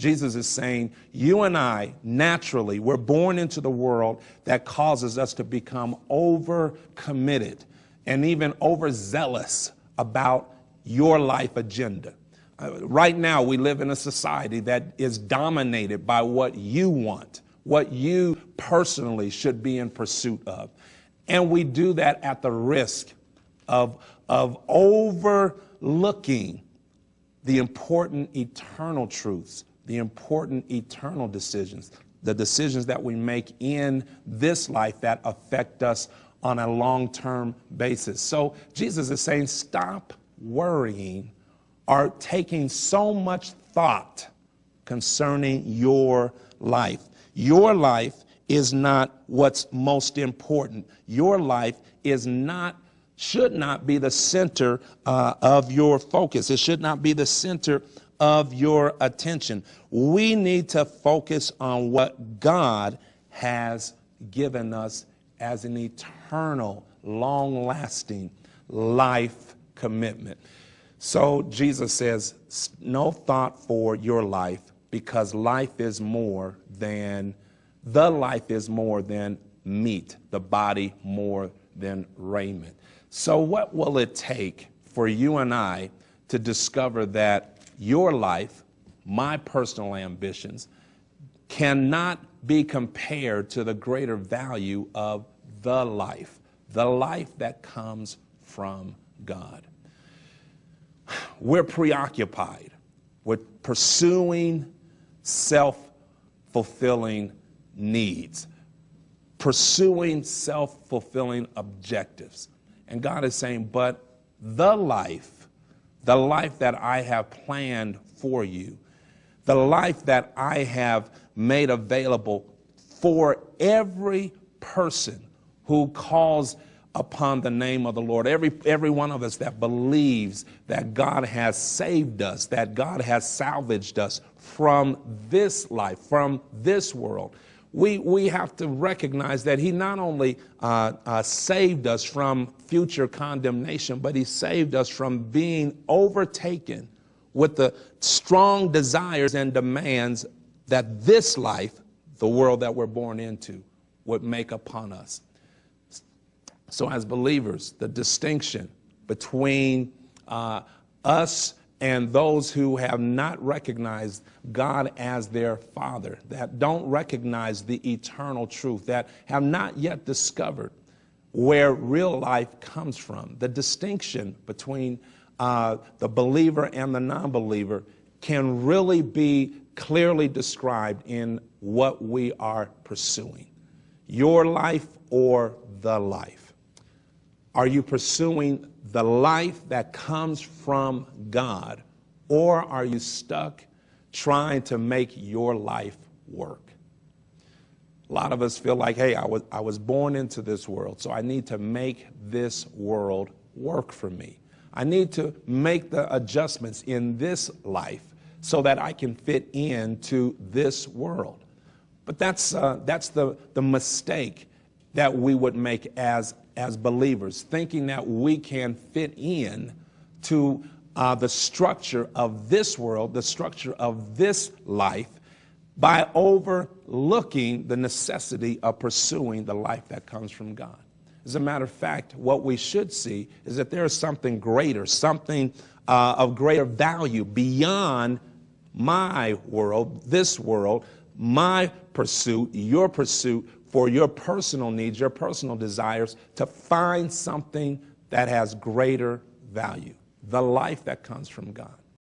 Jesus is saying, you and I, naturally, we're born into the world that causes us to become overcommitted and even overzealous about your life agenda. Right now, we live in a society that is dominated by what you want, what you personally should be in pursuit of. And we do that at the risk of overlooking the important eternal truths, the important eternal decisions, the decisions that we make in this life that affect us on a long-term basis. So Jesus is saying, stop worrying or taking so much thought concerning your life. Your life is not what's most important. Your life should not be the center of your focus. It should not be the center of your attention. We need to focus on what God has given us as an eternal, long-lasting life commitment. So Jesus says, no thought for your life, because life is more than meat, the body more than raiment. So what will it take for you and I to discover that your life, my personal ambitions, cannot be compared to the greater value of the life that comes from God? We're preoccupied with pursuing self-fulfilling needs, pursuing self-fulfilling objectives. And God is saying, but the life that I have planned for you, the life that I have made available for every person who calls upon the name of the Lord, every one of us that believes that God has saved us, that God has salvaged us from this life, from this world. We have to recognize that he not only saved us from future condemnation, but he saved us from being overtaken with the strong desires and demands that this life, the world that we're born into, would make upon us. So as believers, the distinction between us and those who have not recognized God as their Father, that don't recognize the eternal truth, that have not yet discovered where real life comes from, the distinction between the believer and the non-believer can really be clearly described in what we are pursuing. Your life or the life. Are you pursuing the life that comes from God, or are you stuck trying to make your life work? A lot of us feel like, hey, I was born into this world, so I need to make this world work for me. I need to make the adjustments in this life so that I can fit into this world. But that's the mistake that we would make as believers, thinking that we can fit in to the structure of this world, the structure of this life, by overlooking the necessity of pursuing the life that comes from God. As a matter of fact, what we should see is that there is something greater, something of greater value beyond my world, this world, my pursuit, your pursuit for your personal needs, your personal desires, to find something that has greater value, the life that comes from God.